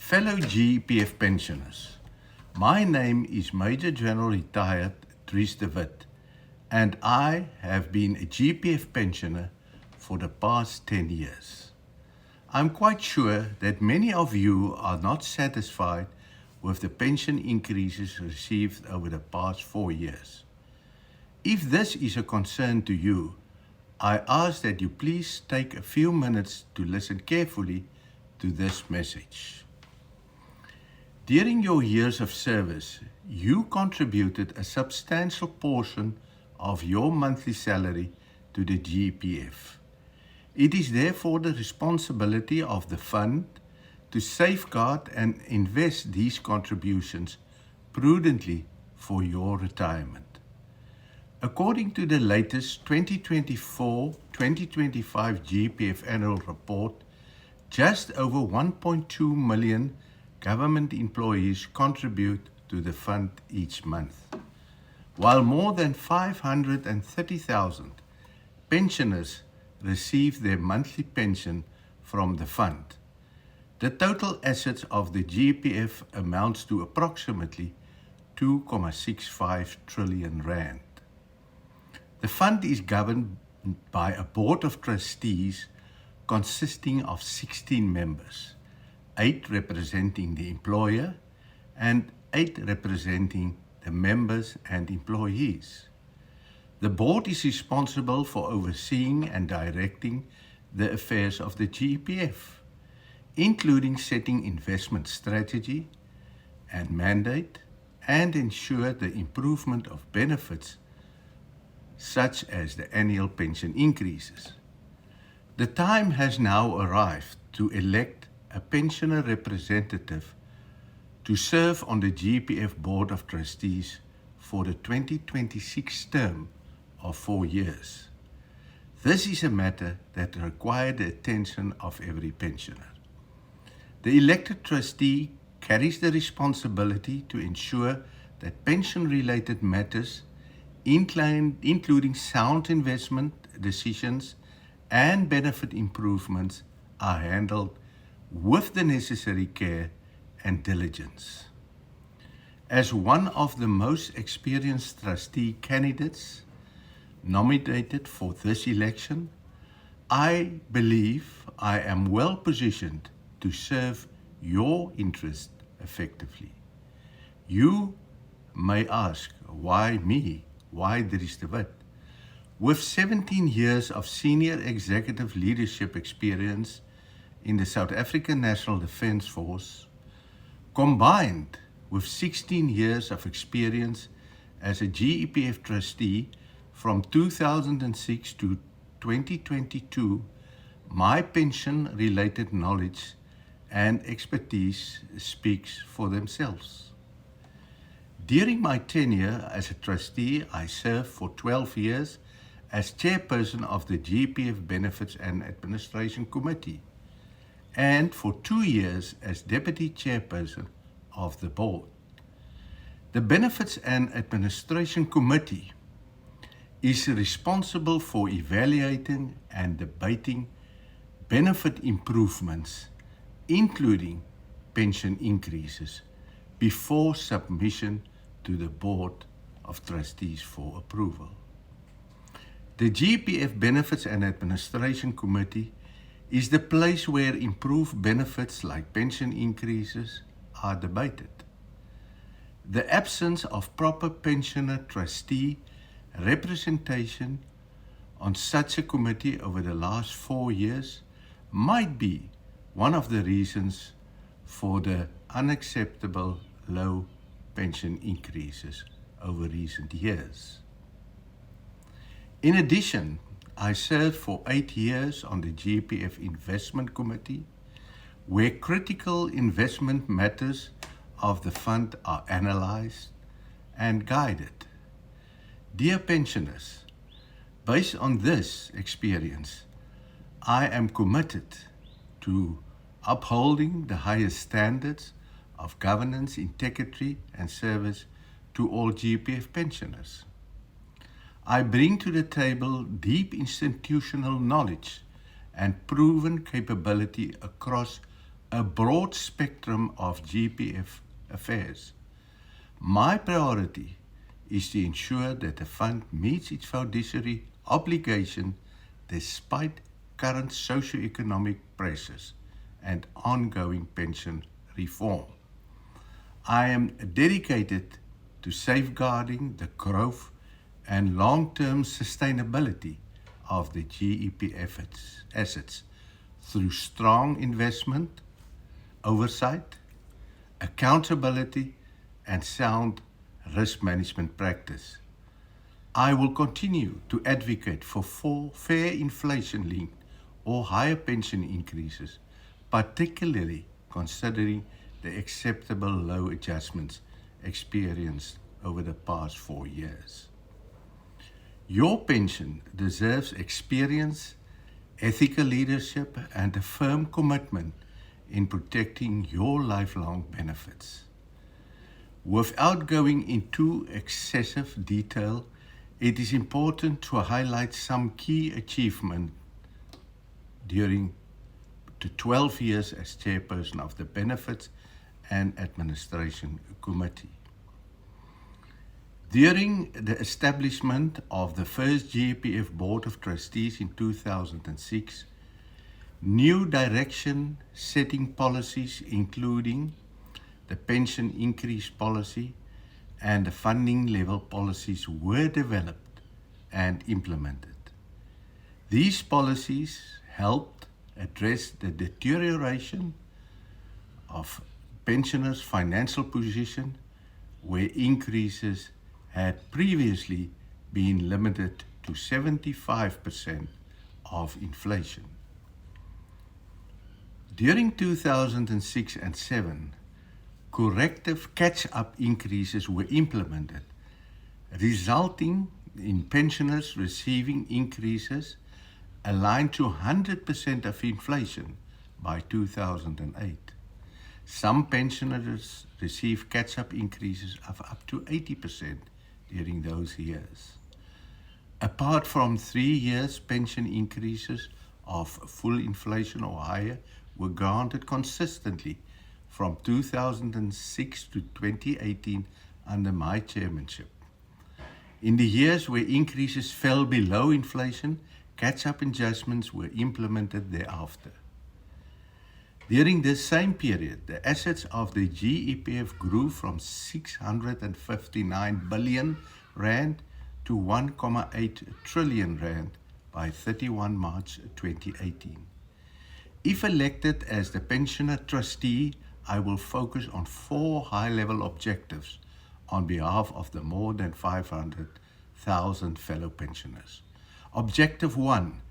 Fellow GEPF pensioners, my name is Major General Retired Dries de Wit, and I have been a GEPF pensioner for the past 10 years. I'm quite sure that many of you are not satisfied with the pension increases received over the past 4 years. If this is a concern to you, I ask that you please take a few minutes to listen carefully to this message. During your years of service, you contributed a substantial portion of your monthly salary to the GEPF. It is therefore the responsibility of the fund to safeguard and invest these contributions prudently for your retirement. According to the latest 2024-2025 GEPF annual report, just over 1.2 million government employees contribute to the fund each month, while more than 530,000 pensioners receive their monthly pension from the fund. The total assets of the GEPF amounts to approximately 2.65 trillion rand. The fund is governed by a board of trustees consisting of 16 members, 8 representing the employer and 8 representing the members and employees. The board is responsible for overseeing and directing the affairs of the GEPF, including setting investment strategy and mandate, and ensure the improvement of benefits such as the annual pension increases. The time has now arrived to elect a pensioner representative to serve on the GEPF Board of Trustees for the 2026 term of 4 years. This is a matter that requires the attention of every pensioner. The elected trustee carries the responsibility to ensure that pension-related matters, including sound investment decisions and benefit improvements, are handled with the necessary care and diligence. As one of the most experienced trustee candidates nominated for this election, I believe I am well positioned to serve your interest effectively. You may ask, why me? Why Dries de Wit? With 17 years of senior executive leadership experience in the South African National Defence Force, combined with 16 years of experience as a GEPF trustee from 2006 to 2022, my pension-related knowledge and expertise speaks for themselves. During my tenure as a trustee, I served for 12 years as chairperson of the GEPF Benefits and Administration Committee, and for 2 years as deputy chairperson of the board. The Benefits and Administration Committee is responsible for evaluating and debating benefit improvements, including pension increases, before submission to the Board of Trustees for approval. The GEPF Benefits and Administration Committee is the place where improved benefits like pension increases are debated. The absence of proper pensioner trustee representation on such a committee over the last 4 years might be one of the reasons for the unacceptable low pension increases over recent years. In addition, I served for 8 years on the GEPF Investment Committee, where critical investment matters of the fund are analyzed and guided. Dear pensioners, based on this experience, I am committed to upholding the highest standards of governance, integrity, and service to all GEPF pensioners. I bring to the table deep institutional knowledge and proven capability across a broad spectrum of GEPF affairs. My priority is to ensure that the fund meets its fiduciary obligation despite current socio-economic pressures and ongoing pension reform. I am dedicated to safeguarding the growth and long-term sustainability of the GEPF assets through strong investment, oversight, accountability, and sound risk management practice. I will continue to advocate for fair inflation-linked or higher pension increases, particularly considering the acceptable low adjustments experienced over the past 4 years. Your pension deserves experience, ethical leadership, and a firm commitment in protecting your lifelong benefits. Without going into excessive detail, it is important to highlight some key achievements during the 12 years as chairperson of the Benefits and Administration Committee. During the establishment of the first GEPF Board of Trustees in 2006, new direction-setting policies, including the pension increase policy and the funding level policies, were developed and implemented. These policies helped address the deterioration of pensioners' financial position, where increases had previously been limited to 75% of inflation. During 2006 and 2007, corrective catch-up increases were implemented, resulting in pensioners receiving increases aligned to 100% of inflation by 2008. Some pensioners received catch-up increases of up to 80% during those years. Apart from 3 years, pension increases of full inflation or higher were granted consistently from 2006 to 2018 under my chairmanship. In the years where increases fell below inflation, catch-up adjustments were implemented thereafter. During this same period, the assets of the GEPF grew from 659 billion rand to 1.8 trillion rand by 31 March 2018. If elected as the pensioner trustee, I will focus on 4 high-level objectives on behalf of the more than 500,000 fellow pensioners. Objective 1,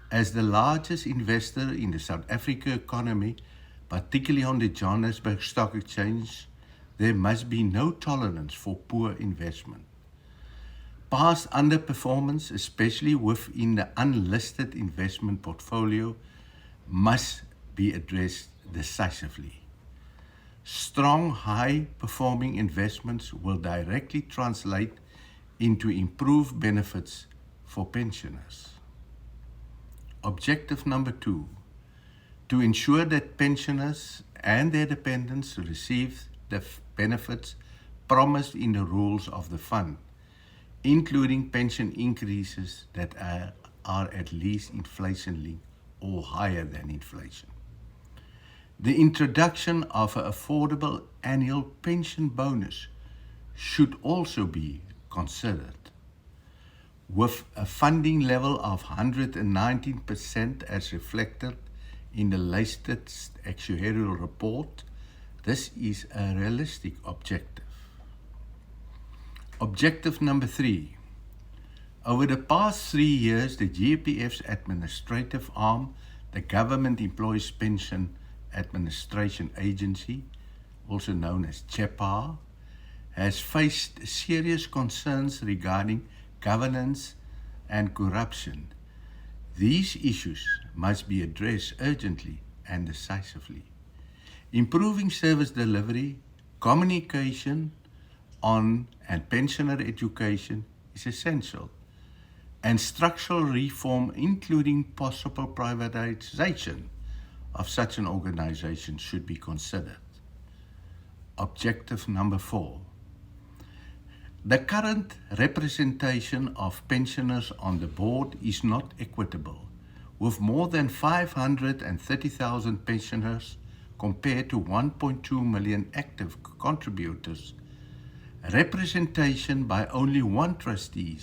as the largest investor in the South African economy, particularly on the Johannesburg Stock Exchange, there must be no tolerance for poor investment. Past underperformance, especially within the unlisted investment portfolio, must be addressed decisively. Strong, high-performing investments will directly translate into improved benefits for pensioners. Objective number 2, to ensure that pensioners and their dependents receive the benefits promised in the rules of the fund, including pension increases that are at least inflation-linked or higher than inflation. The introduction of an affordable annual pension bonus should also be considered. With a funding level of 119% as reflected in the latest actuarial report, this is a realistic objective. Objective number 3. Over the past 3 years, the GEPF's administrative arm, the Government Employees Pension Administration Agency, also known as GEPF, has faced serious concerns regarding governance and corruption. These issues must be addressed urgently and decisively. Improving service delivery, communication on and pensioner education is essential, and structural reform, including possible privatization of such an organization should be considered. Objective number 4. The current representation of pensioners on the board is not equitable, with more than 530,000 pensioners compared to 1.2 million active contributors. Representation by only one trustee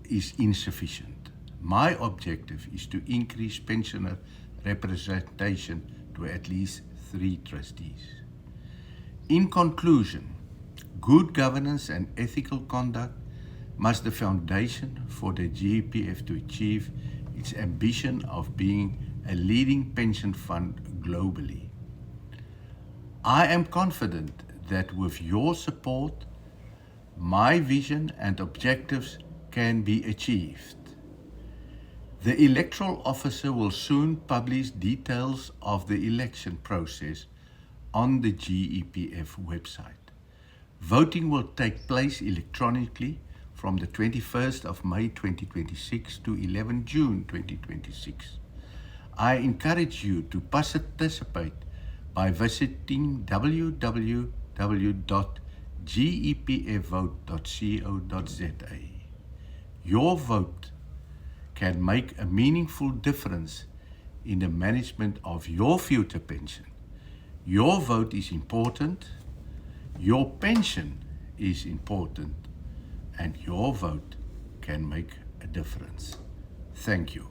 is insufficient. My objective is to increase pensioner representation to at least 3 trustees. In conclusion, good governance and ethical conduct must be the foundation for the GEPF to achieve its ambition of being a leading pension fund globally. I am confident that with your support, my vision and objectives can be achieved. The electoral officer will soon publish details of the election process on the GEPF website. Voting will take place electronically from the 21st of May 2026 to 11 June 2026. I encourage you to participate by visiting www.gepfvote.co.za. Your vote can make a meaningful difference in the management of your future pension. Your vote is important, your pension is important, and your vote can make a difference. Thank you.